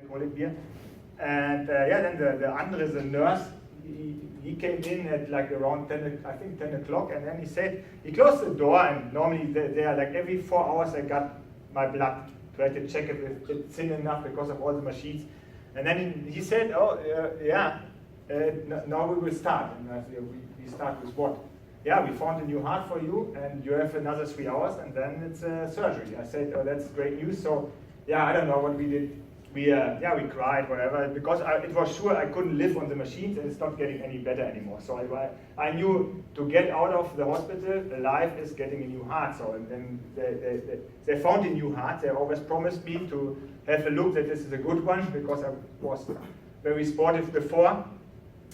alcoholic beer. And then the Andre, the nurse, he came in at like around 10 o'clock, and then he said, he closed the door, and normally they are like every 4 hours I got my blood, try to check if it's thin enough because of all the machines. And then he said, now we will start. And I said, we start with what? Yeah, we found a new heart for you, and you have another 3 hours, and then it's surgery. I said, oh, that's great news. So, yeah, I don't know what we did. We cried, whatever, because it was sure I couldn't live on the machines, and it's not getting any better anymore. So I knew to get out of the hospital alive is getting a new heart. So and then they found a new heart. They always promised me to have a look that this is a good one, because I was very sportive before.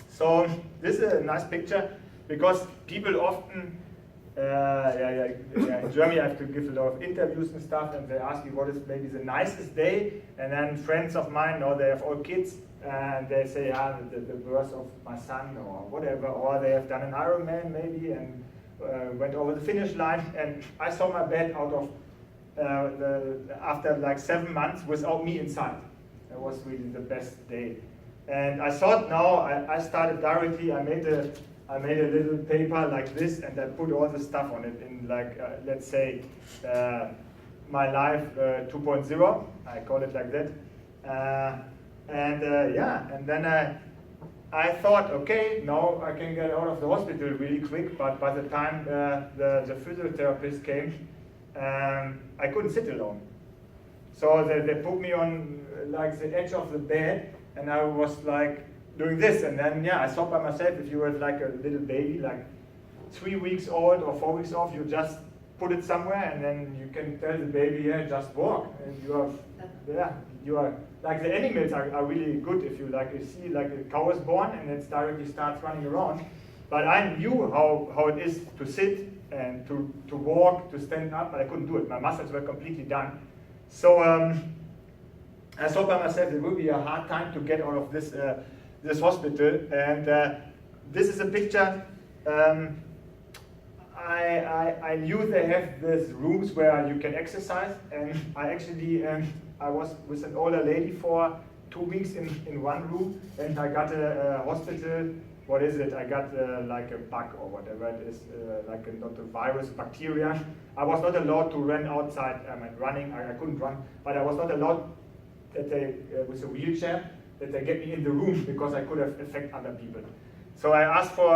So this is a nice picture, because people often, in Germany I have to give a lot of interviews and stuff, and they ask me what is maybe the nicest day, and then friends of mine, they have all kids, and they say, the birth of my son or whatever, or they have done an Ironman maybe, and went over the finish line, and I saw my bed out of, after like 7 months without me inside. It was really the best day. And I thought now, I started directly, I made a little paper like this, and I put all the stuff on it in like, let's say, my life 2.0, I call it like that. And then I thought, okay, now I can get out of the hospital really quick, but by the time the physiotherapist came, I couldn't sit alone. So they put me on like the edge of the bed, and I was like doing this, and then I thought by myself, if you were like a little baby, like 3 weeks old or 4 weeks old, you just put it somewhere, and then you can tell the baby, just walk, and you are like the animals are really good. If you see like a cow is born and it directly starts running around, but I knew how it is to sit and to walk, to stand up, but I couldn't do it. My muscles were completely done. So I thought by myself it would be a hard time to get out of this hospital, and this is a picture. I knew they have these rooms where you can exercise, and I was with an older lady for 2 weeks in one room, and I got a hospital. What is it? I got like a bug or whatever it is, like not a virus, bacteria. I was not allowed to run outside. Running, I couldn't run, but I was not allowed that they with a wheelchair, that they get me in the room, because I could have affect other people. So I asked for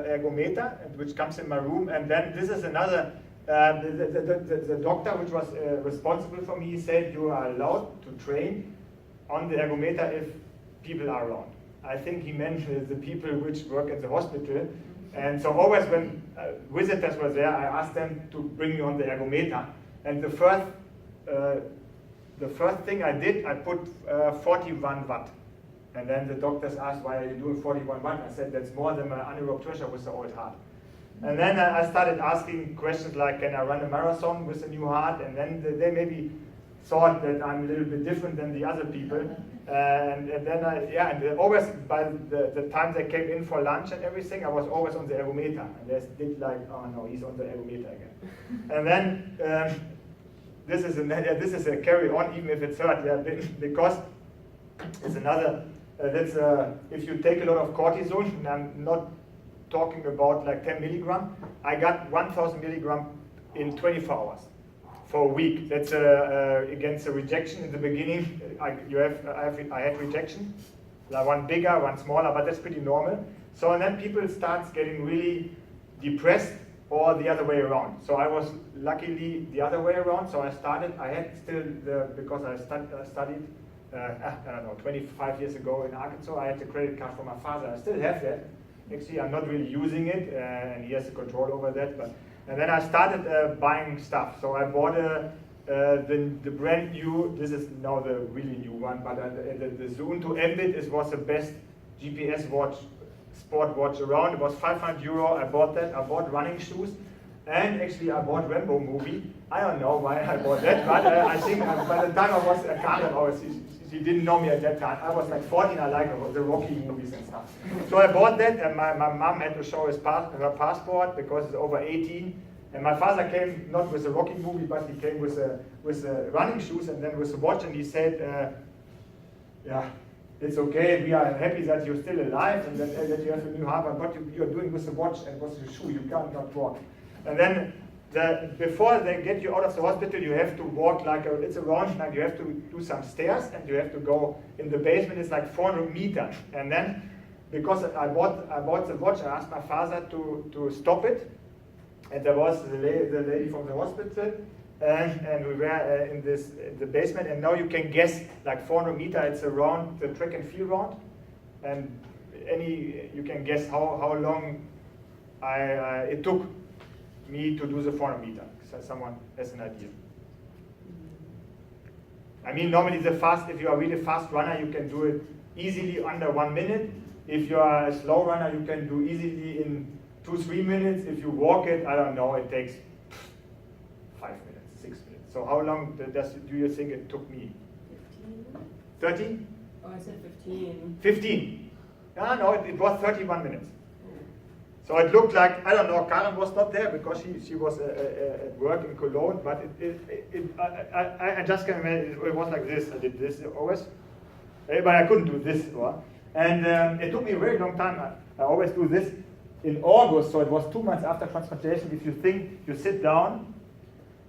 ergometer, which comes in my room, and then this is another, the doctor which was responsible for me said you are allowed to train on the ergometer if people are around. I think he meant the people which work at the hospital, and so always when visitors were there, I asked them to bring me on the ergometer, and the first thing I did, I put 41 watt. And then the doctors asked, why are you doing 41 watt? I said, that's more than my anaerobic pressure with the old heart. And then I started asking questions like, can I run a marathon with a new heart? And then they maybe thought that I'm a little bit different than the other people. And then and always by the time they came in for lunch and everything, I was always on the ergometer. And they did like, oh no, he's on the ergometer again. And then this is a carry on, even if it's hurt, because it's another. If you take a lot of cortisone, and I'm not talking about like 10 milligram, I got 1,000 milligram in 24 hours for a week. That's against the rejection in the beginning. I had rejection, like one bigger, one smaller, but that's pretty normal. So and then people start getting really depressed, or the other way around. So I was luckily the other way around. So I had still because I studied. I don't know, 25 years ago in Arkansas, I had the credit card from my father. I still have that. Actually, I'm not really using it, and he has the control over that. And then I started buying stuff. So I bought the brand new. This is now the really new one, but the Zoom to Mbit was the best GPS watch, sport watch around. It was 500 euro. I bought that. I bought running shoes, and actually I bought Rambo movie. I don't know why I bought that, but I think by the time I was a car, she didn't know me at that time. I was like 14, I liked the Rocky movies and stuff. So I bought that, and my mom had to show her passport because it's over 18. And my father came not with a Rocky movie, but he came with running shoes and then with a watch, and he said, yeah, it's okay, we are happy that you're still alive and that you have a new heart, but what you're doing with the watch and with the shoe, you can't not walk. And then before they get you out of the hospital, you have to walk it's a round, like you have to do some stairs and you have to go in the basement. It's like 400 meters. And then, because I bought the watch, I asked my father to stop it. And there was the lady from the hospital, and we were in the basement. And now you can guess, like 400 meters, it's around the track and field round. And you can guess how long it took me to do the 400 meter, so someone has an idea. I mean, normally if you are really fast runner, you can do it easily under 1 minute. If you are a slow runner, you can do easily in 2-3 minutes. If you walk it, I don't know, it takes 5 minutes, 6 minutes. So how long do you think it took me? 15. 30? Oh, I said 15. 15. No, it was 31 minutes. So it looked like, I don't know, Karen was not there because she was at work in Cologne, but I just can imagine it was like this. I did this always, but I couldn't do this. And it took me a very long time. I always do this in August, so it was 2 months after transplantation. If you think, you sit down,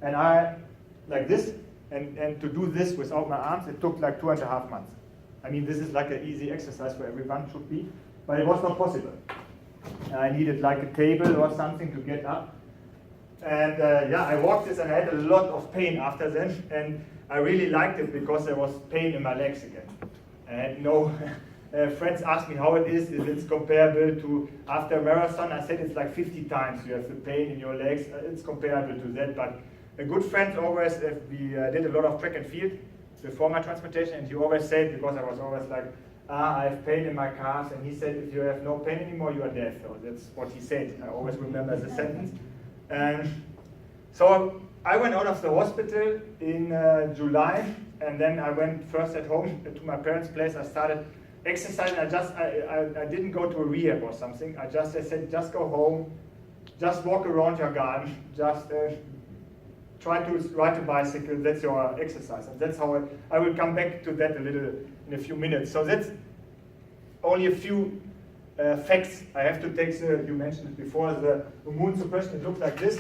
and like this, and to do this without my arms, it took like 2.5 months. I mean, this is like an easy exercise for everyone, should be, but it was not possible. I needed like a table or something to get up. And I walked this and I had a lot of pain after then. And I really liked it because there was pain in my legs again. I had no, friends asked me how it is it comparable to after a marathon. I said it's like 50 times you have the pain in your legs. It's comparable to that. But a good friend always, we did a lot of track and field before my transplantation. And he always said, because I was always like, I have pain in my calves, and he said, if you have no pain anymore, you are dead. So that's what he said. I always remember the sentence. And so I went out of the hospital in July, and then I went first at home to my parents' place. I started exercising. I didn't go to a rehab or something. I said, just go home, just walk around your garden, just try to ride a bicycle. That's your exercise. And that's how I will come back to that in a few minutes. So that's only a few facts. I have to take you mentioned it before, the immune suppression. It looks like this.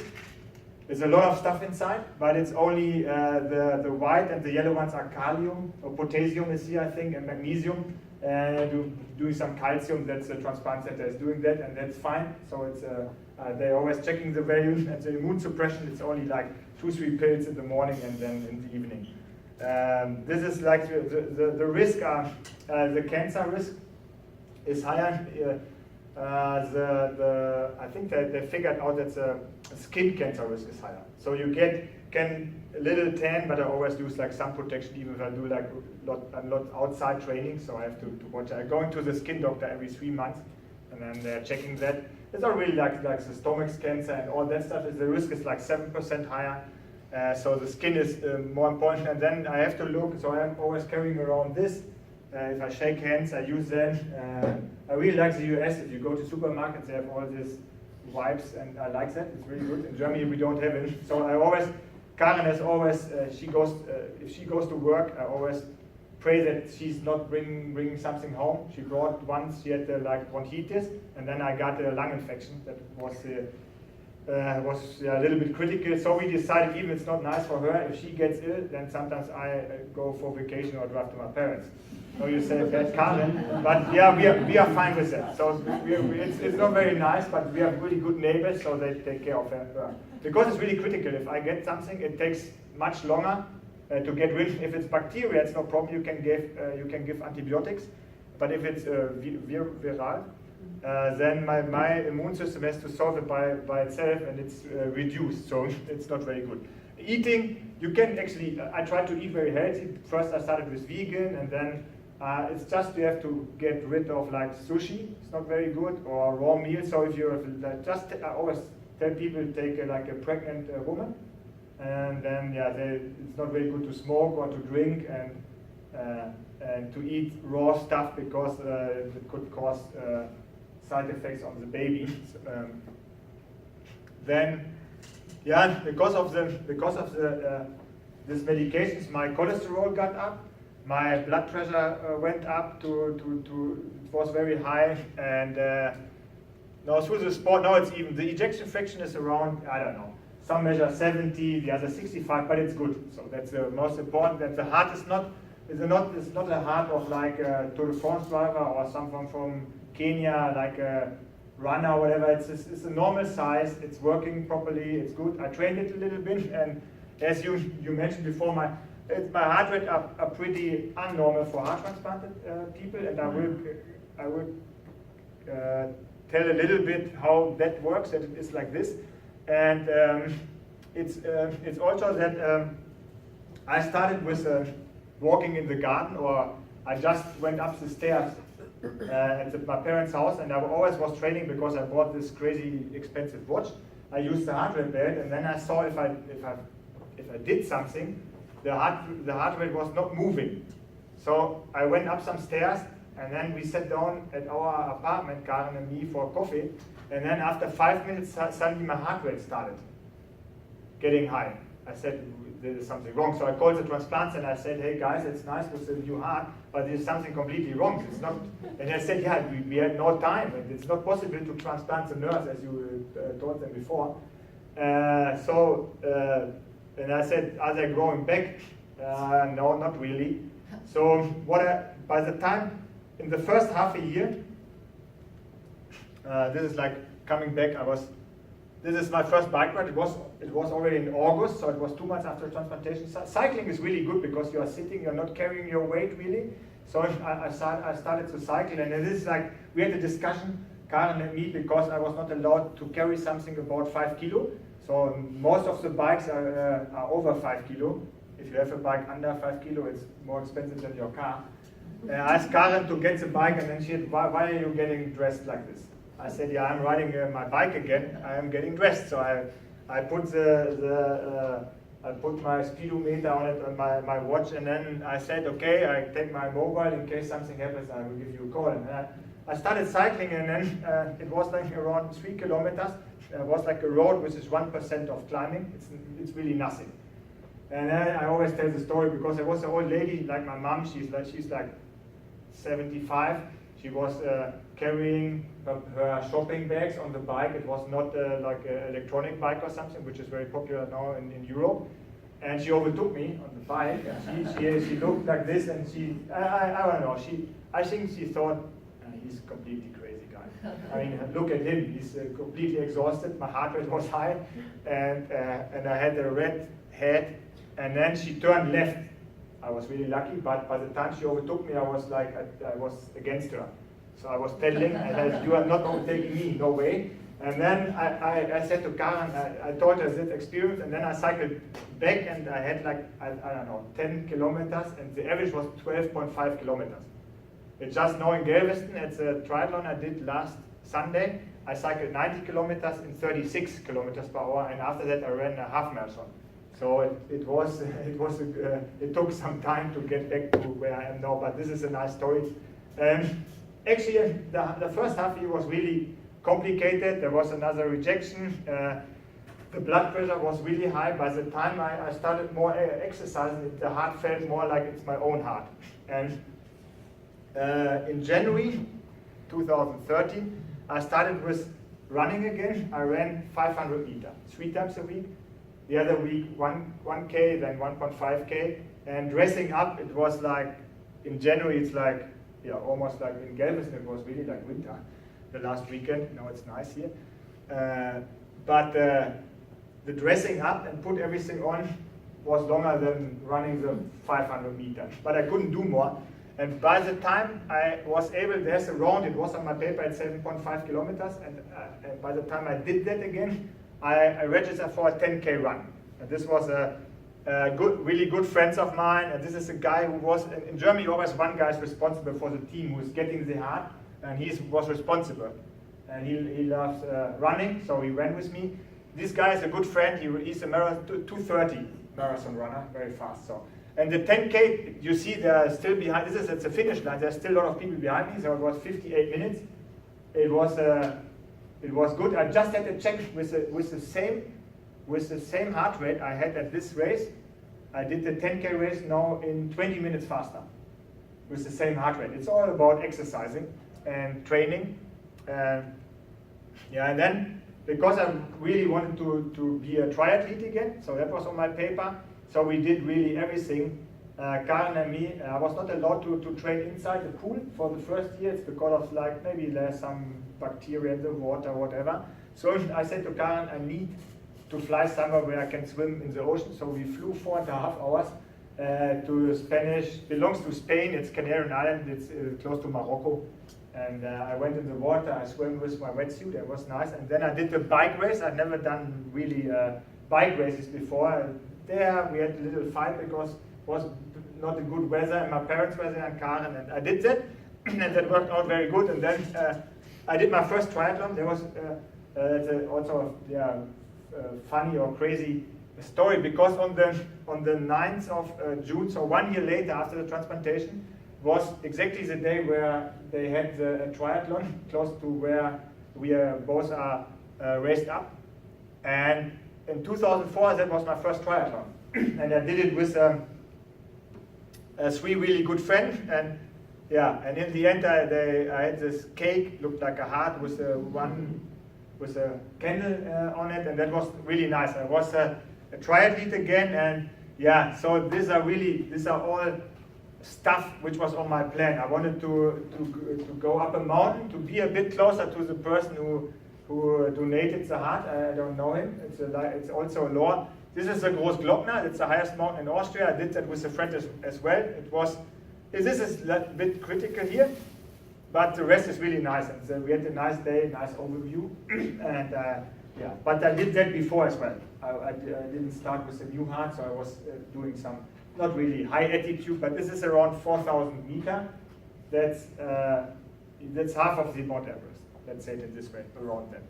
There's a lot of stuff inside, but it's only the white and the yellow ones are kalium, or potassium is here, I think, and magnesium. Doing some calcium, that's the transplant center is doing that, and that's fine. So it's they're always checking the value, and the immune suppression, it's only like 2-3 pills in the morning and then in the evening. This is like the risk, the cancer risk is higher. I think that they figured out that the skin cancer risk is higher. So you can a little tan, but I always use like sun protection, even if I do like a lot outside training. So I have to watch. I'm going to the skin doctor every 3 months, and then they're checking that. It's not really like the stomach cancer and all that stuff. The risk is like 7% higher. So the skin is more important. And then I have to look. So I'm always carrying around this. If I shake hands, I use them. I really like the US. If you go to supermarkets, they have all these wipes, and I like that. It's really good. In Germany, we don't have it. So Karen has always, if she goes to work, I always pray that she's not bringing something home. She brought once, she had like bronchitis, and then I got a lung infection that was a little bit critical. So we decided, even it's not nice for her, if she gets ill, then sometimes I go for vacation or drive to my parents. So you say bad Karen, but yeah, we are fine with that. So it's not very nice, but we have really good neighbors, so they take care of her. Because it's really critical. If I get something, it takes much longer to get rid. If it's bacteria, it's no problem. You can give antibiotics, but if it's viral, then my immune system has to solve it by itself, and it's reduced. So it's not very good. Eating, you can actually. I try to eat very healthy. First, I started with vegan, and then. It's just you have to get rid of like sushi. It's not very good, or raw meals. So if you have I always tell people take like a pregnant woman, and then it's not very good to smoke or to drink and to eat raw stuff because it could cause side effects on the baby. Then because of these medications, my cholesterol got up. my blood pressure went up it was very high, and now through the sport, now it's even, the ejection fraction is around, I don't know, some measure 70, the other 65, but it's good. So that's the most important, that the heart is not, it's not a heart of like a Tour de France driver or someone from Kenya, like a runner or whatever. It's a normal size, it's working properly, it's good. I trained it a little bit, and as you mentioned before, my heart rate are pretty abnormal for heart transplanted people, and I will tell a little bit how that works, that it is like this. And it's also that I started with walking in the garden, or I just went up the stairs at my parents' house, and I always was training because I bought this crazy expensive watch. I used the heart rate belt, and then I saw if I did something, the heart rate was not moving. So I went up some stairs, and then we sat down at our apartment, Karen and me, for coffee. And then after 5 minutes, suddenly my heart rate started getting high. I said, there is something wrong. So I called the transplants and I said, hey guys, it's nice with the new heart, but there's something completely wrong. It's not. And they said, yeah, we had no time, and it's not possible to transplant the nerves, as you told them before. And I said, are they growing back? No, not really. So by the time, in the first half a year, this is like coming back, this is my first bike ride. It was already in August, so it was 2 months after transplantation. Cycling is really good because you are sitting, you're not carrying your weight really. So I started to cycle, and this is like, we had a discussion, Karen and me, because I was not allowed to carry something about 5 kilo. So most of the bikes are over 5 kilo. If you have a bike under 5 kilo, it's more expensive than your car. I asked Karen to get the bike, and then she said, why are you getting dressed like this? I said, yeah, I'm riding my bike again. I am getting dressed. So I put I put my speedometer on it, on my watch, and then I said, okay, I take my mobile in case something happens. I will give you a call. And I started cycling, and then it was like around 3 kilometers. It was like a road which is 1% of climbing. It's really nothing. And then I always tell the story because there was an old lady like my mom. She's like 75. She was carrying her shopping bags on the bike. It was not like an electronic bike or something, which is very popular now in Europe. And she overtook me on the bike. And she looked like this, and I don't know. I think she thought, he's a completely crazy guy. I mean, look at him. He's completely exhausted. My heart rate was high, and I had a red head. And then she turned left. I was really lucky, but by the time she overtook me, I was like, I was against her. So I was pedaling, and you are not overtaking me, no way. And then I said to Karen, I told her this experience, and then I cycled back, and I had like, I don't know, 10 kilometers, and the average was 12.5 kilometers. It's just now in Galveston, it's a triathlon I did last Sunday. I cycled 90 kilometers in 36 kilometers per hour, and after that I ran a half marathon. So it took some time to get back to where I am now, but this is a nice story. Actually, the first half year was really complicated. There was another rejection. The blood pressure was really high. By the time I started more exercising, the heart felt more like it's my own heart. And in January 2013, I started with running again. I ran 500 meters, 3 times a week. The other week, 1K, then 1.5K. And dressing up, it was like, in January, it's like, yeah, almost like in Galveston, it was really like winter. The last weekend, now it's nice here. But the dressing up and put everything on was longer than running the 500 meters. But I couldn't do more. And by the time I was able, there's a round, it was on my paper at 7.5 kilometers. And by the time I did that again, I registered for a 10K run. And this was a really good friends of mine. And this is a guy who was, in Germany, always one guy is responsible for the team who is getting the heart. And he was responsible. And he loves running, so he ran with me. This guy is a good friend. He's a 2:30 marathon runner, very fast. So, and the 10K, you see, they're still behind. It's a finish line. There's still a lot of people behind me. So it was 58 minutes. It was good. I just had to check with the same heart rate I had at this race. I did the 10K race now in 20 minutes faster. with the same heart rate. It's all about exercising and training. And then because I really wanted to be a triathlete again, so that was on my paper. So we did really everything. Karen and me, I was not allowed to train inside the pool for the first year. It's because of like maybe there's some bacteria in the water or whatever. So I said to Karen, I need to fly somewhere where I can swim in the ocean. So we flew 4.5 hours to Spanish, belongs to Spain. It's Canarian Island. It's close to Morocco. And I went in the water, I swam with my wetsuit, it was nice. And then I did the bike race. I'd never done really bike races before. There we had a little fight because it was not a good weather and my parents were there and Karen, and I did that. And that worked out very good. And then I did my first triathlon. There was also funny or crazy story because on the 9th of June, so 1 year later after the transplantation, was exactly the day where they had the triathlon close to where we both are raised up. And in 2004, that was my first triathlon. And I did it with 3 really good friends. And and in the end, I had this cake, looked like a heart with a candle on it, and that was really nice. I was a triathlete again, and so these are all stuff which was on my plan. I wanted to go up a mountain, to be a bit closer to the person who donated the heart. I don't know him. It's also a law. This is the Großglockner. It's the highest mountain in Austria. I did that with a friend as well. This is a bit critical here, but the rest is really nice. And so we had a nice day, nice overview, and But I did that before as well. I didn't start with a new heart, so I was doing some, not really high altitude, but this is around 4,000 meters. That's half of the Mount Everest. Let's say it in this way, around that.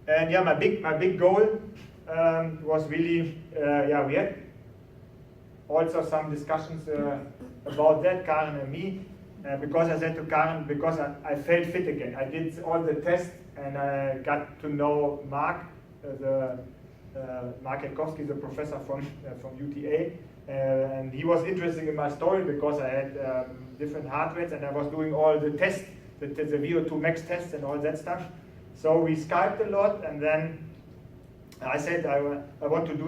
And my big goal was really, we had also some discussions about that, Karen and me, because I said to Karen, because I felt fit again. I did all the tests and I got to know Mark, Mark Jankowski, the professor from UTA, and he was interested in my story because I had different heart rates and I was doing all the tests, the VO2 max tests and all that stuff. So we Skyped a lot, and then I said I want to do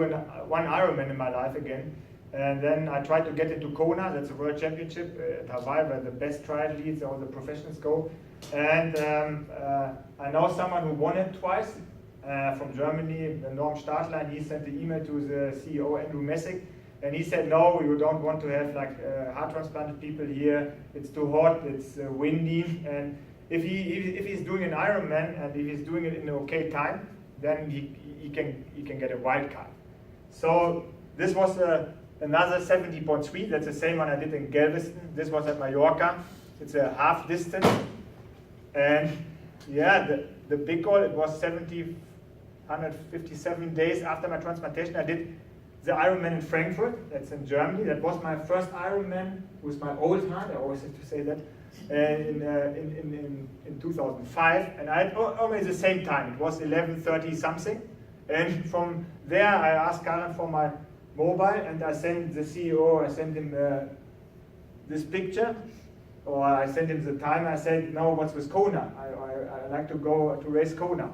one Ironman in my life again. And then I tried to get into Kona, that's a world championship at Hawaii where the best triathletes, all the professionals go. And I know someone who won it twice from Germany, Norm Stadler, and he sent the email to the CEO, Andrew Messick, and he said, no, you don't want to have like heart transplanted people here, it's too hot, it's windy, and if he's doing an Ironman and if he's doing it in an okay time, then he can get a wild card. So this was another 70.3, that's the same one I did in Galveston. This was at Mallorca. It's a half distance. And the big goal, it was 157 days after my transplantation. I did the Ironman in Frankfurt, that's in Germany. That was my first Ironman with my old heart, I always have to say that, in 2005. And I had always the same time, it was 11:30 something. And from there I asked Karen for my mobile, and I sent the CEO, I sent him this picture, or I sent him the time. I said, no, what's with Kona? I like to go to race Kona.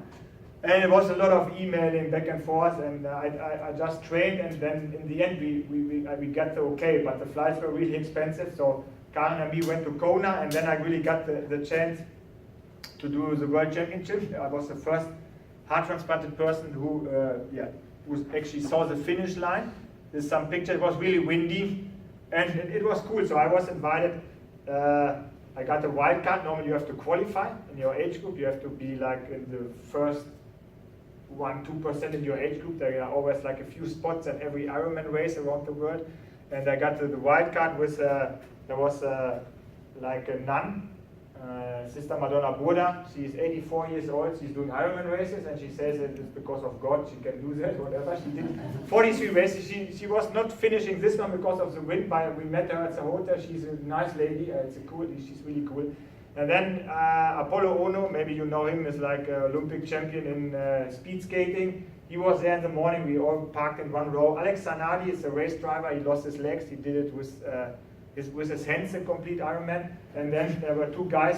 And it was a lot of emailing back and forth, and I just trained, and then in the end we got the okay, but the flights were really expensive, so Karen and me went to Kona, and then I really got the chance to do the World Championship. I was the first heart transplanted person who actually saw the finish line. There's some picture, it was really windy, and it was cool, so I was invited. I got a wild card. Normally you have to qualify in your age group, you have to be like in the first 1-2% in your age group. There are always like a few spots at every Ironman race around the world, and I got the wild card with, there was like a nun, Sister Madonna Burda. She's 84 years old, she's doing Ironman races, and she says that it's because of God she can do that, whatever. She did 43 races. She was not finishing this one because of the wind, but we met her at the hotel. She's a nice lady, she's really cool. And then Apollo Ono, maybe you know him, is like an Olympic champion in speed skating. He was there in the morning, we all parked in one row. Alex Zanardi is a race driver, he lost his legs, he did it with with his hands a complete Ironman. And then there were two guys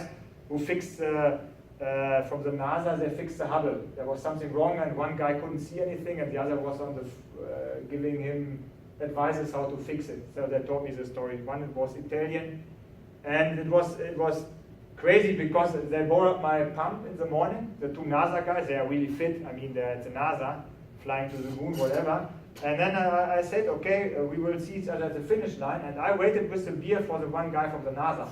who fixed from the NASA. They fixed the Hubble. There was something wrong, and one guy couldn't see anything, and the other was on the giving him advices how to fix it. So they told me the story. One was Italian, and it was crazy because they borrowed my pump in the morning. The two NASA guys, they are really fit. I mean, they're at the NASA, flying to the moon, whatever. And then I said, okay, we will see each other at the finish line. And I waited with the beer for the one guy from the NASA.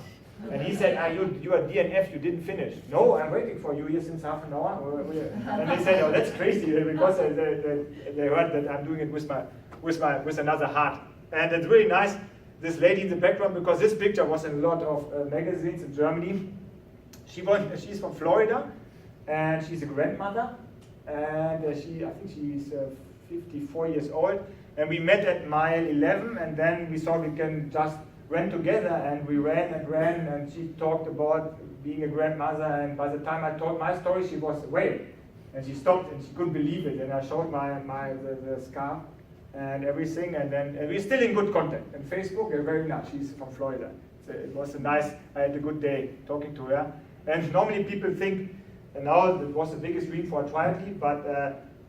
And he said, you are DNF, you didn't finish. No, I'm waiting for you here since half an hour. And they said, oh, that's crazy, because they heard that I'm doing it with another heart. And it's really nice, this lady in the background, because this picture was in a lot of magazines in Germany. She's from Florida, and she's a grandmother. And I think she's 54 years old. And we met at mile 11, and then we thought we can just run together, and we ran, and she talked about being a grandmother, and by the time I told my story, she was away. And she stopped, and she couldn't believe it, and I showed the scarf and everything, and we're still in good contact. And Facebook, very nice, she's from Florida. So it was I had a good day talking to her. And normally people think, and now it was the biggest dream for a triathlete, but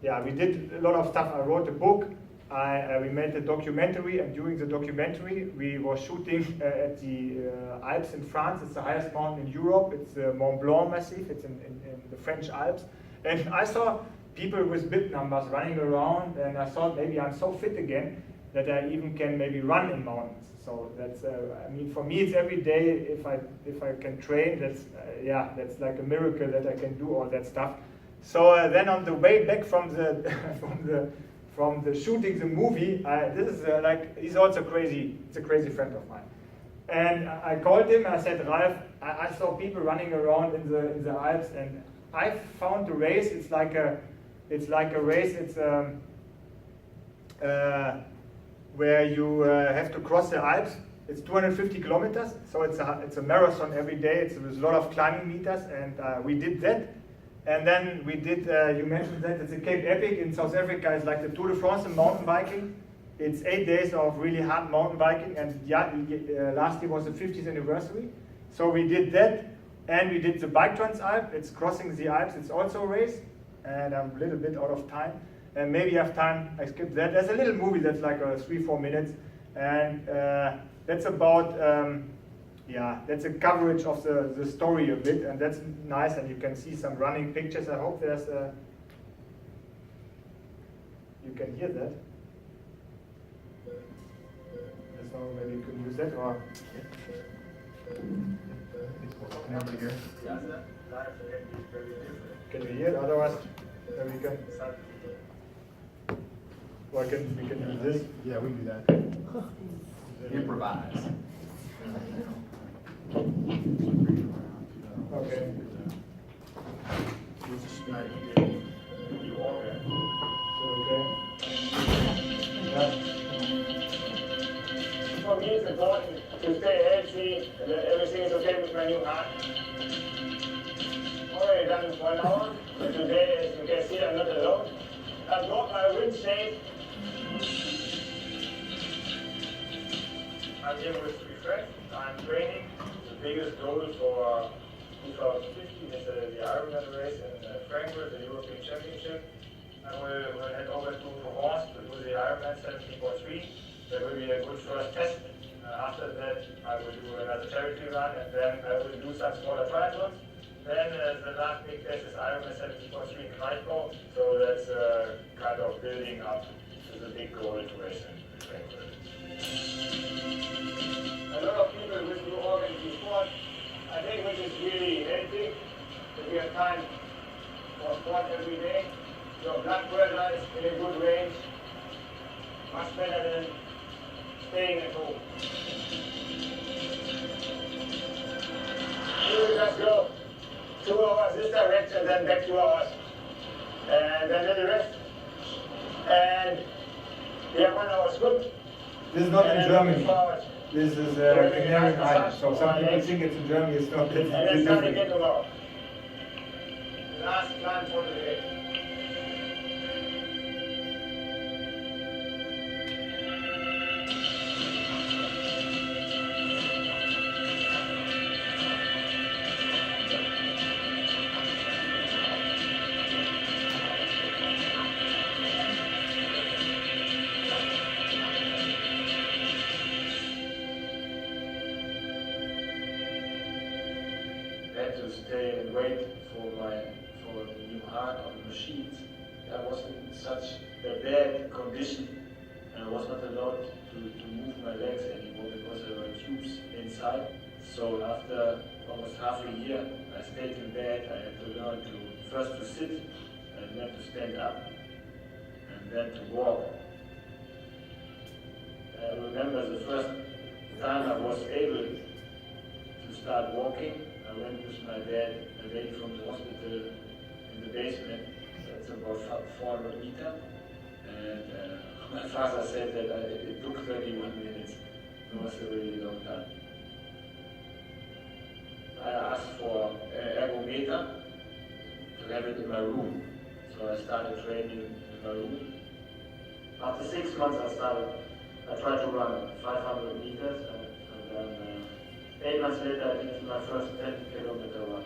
yeah, we did a lot of stuff. I wrote a book, we made a documentary, and during the documentary we were shooting at the Alps in France. It's the highest mountain in Europe. It's the Mont Blanc Massif. It's in the French Alps. And I saw people with bib numbers running around, and I thought maybe I'm so fit again that I even can maybe run in mountains. So that's, I mean, for me it's every day. If I can train, that's like a miracle that I can do all that stuff. So then on the way back from the shooting the movie, this is he's also crazy. It's a crazy friend of mine. And I called him. I said, Ralf, I saw people running around in the Alps, and I found the race. It's like a race. It's where you have to cross the Alps. It's 250 kilometers, so it's a marathon every day. There's a lot of climbing meters, and we did that. And then we did, you mentioned that, it's a Cape Epic in South Africa. It's like the Tour de France in mountain biking. It's 8 days of really hard mountain biking, and last year was the 50th anniversary. So we did that, and we did the Bike Transalp. It's crossing the Alps. It's also a race, and I'm a little bit out of time. And maybe I have time, I skip that. There's a little movie that's like 3-4 minutes, and that's about, that's a coverage of the story a bit, and that's nice, and you can see some running pictures. I hope there's you can hear that. So maybe you can use that, or can you hear it? Otherwise, we can. Or we can do this. Yeah, we can do that. Improvise. Okay. For me, it's important to stay healthy and that everything is okay with my new heart. Already done 1 hour, but today, as you can see, I'm not alone. I brought my wind shape. I'm here with 3 friends. I'm training. The biggest goal for 2015 is the Ironman race in Frankfurt, the European Championship. And we'll head over to Provence to do the Ironman 17.3. That will be a good first test. After that, I will do another charity run, and then I will do some smaller triathlons. Then the last big test is Ironman 17.3 in Krakow. So that's kind of building up to the big goal to race in Frankfurt. A lot of people with new organs sport, I think, which is really healthy. If we have time for sport every day, your blood pressure is in a good range, much better than staying at home. You will just go 2 hours this direction, then back 2 hours, and then little rest. And we have 1 hour swim. This is not in Germany. This is Canary Islands. So some people think it's in Germany. It's not. And then start again tomorrow. Last plan for the day. had to stay and wait for the new heart on the machines. I was in such a bad condition, and I was not allowed to move my legs anymore because there were tubes inside. So after almost half a year, I stayed in bed. I had to learn to first to sit, and then to stand up, and then to walk. I remember the first time I was able to start walking. I went with my dad away from the hospital in the basement. It's about 400 meters. And my father said that it took 31 minutes. It was a really long time. I asked for an ergometer to have it in my room. So I started training in my room. After 6 months I tried to run 500 meters, and then 8 months later I finished my first 10-kilometer run.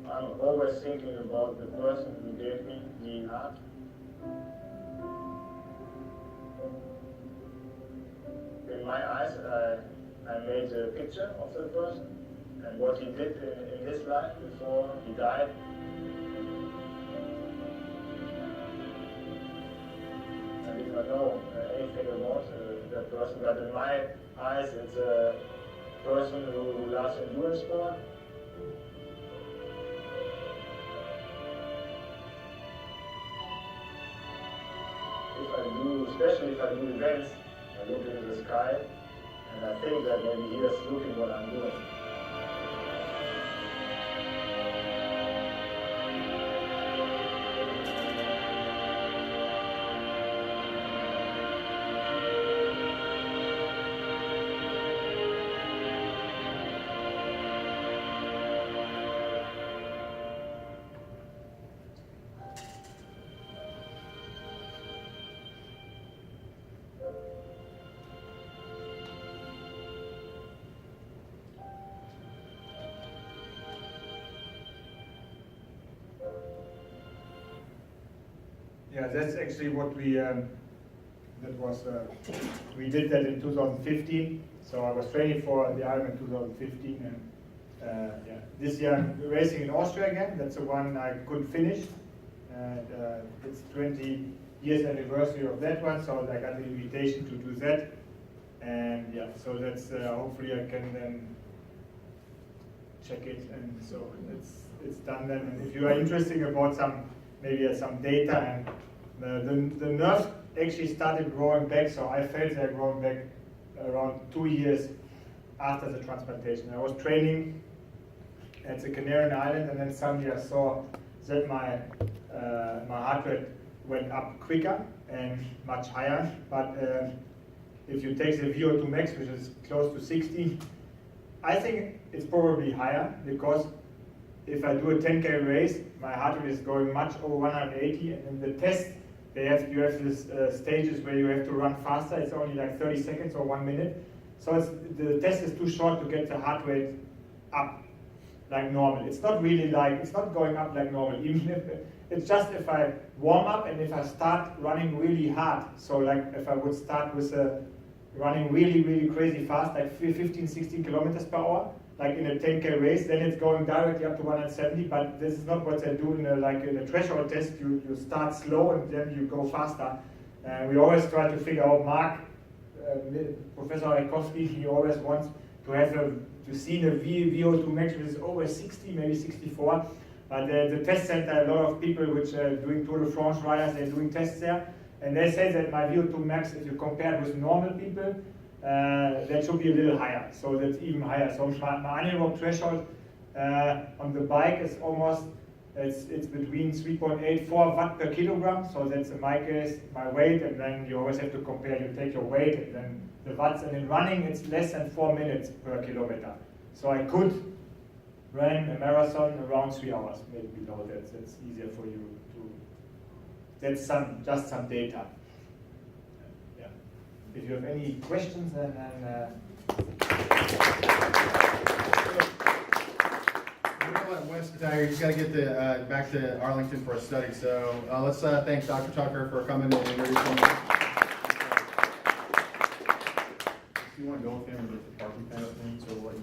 I'm always thinking about the person who gave me the heart. In my eyes, I made a picture of the person and what he did in his life before he died. I did not know anything about that person, but in my eyes, it's a person who loves endurance sport. Especially if I do events, I look into the sky, and I think that maybe he is looking what I'm doing. Yeah, that's actually what we we did that in 2015. So I was training for the Ironman 2015, and yeah, this year I'm racing in Austria again. That's the one I couldn't finish, and it's 20 years anniversary of that one. So I got the invitation to do that, and yeah, so that's hopefully I can then check it, and so it's done then. And if you are interested about maybe some data, and the nerves actually started growing back, so I felt they're growing back around 2 years after the transplantation. I was training at the Canary Island, and then suddenly I saw that my heart rate went up quicker and much higher. But if you take the VO2 max, which is close to 60, I think it's probably higher, because if I do a 10K race, my heart rate is going much over 180, and in the test, you have this stages where you have to run faster. It's only like 30 seconds or 1 minute. So the test is too short to get the heart rate up like normal. It's not really it's not going up like normal. Even if it's just if I warm up and if I start running really hard. So like if I would start with running really, really crazy fast, like 15, 16 kilometers per hour, like in a 10K race, then it's going directly up to 170, but this is not what they do in a threshold test. You start slow and then you go faster. We always try to figure out, Mark, Professor Rakowski, he always wants to have to see the VO2 max, which is over 60, maybe 64. But the test center, a lot of people which are doing Tour de France riders, they're doing tests there. And they say that my VO2 max, if you compare it with normal people, that should be a little higher, so that's even higher. So my anaerobic threshold on the bike is almost, it's between 3.84 watt per kilogram, so that's in my case, my weight, and then you always have to compare, you take your weight and then the watts, and in running it's less than 4 minutes per kilometer. So I could run a marathon around 3 hours, maybe below that, that's easier for you to, that's just some data. Yeah. if you have any questions, then We're gonna let Wes get out here. He's got to get back to Arlington for a study. So let's thank Dr. Tucker for coming and introducing him. Do you want to go with him and get the parking pass thing? So what?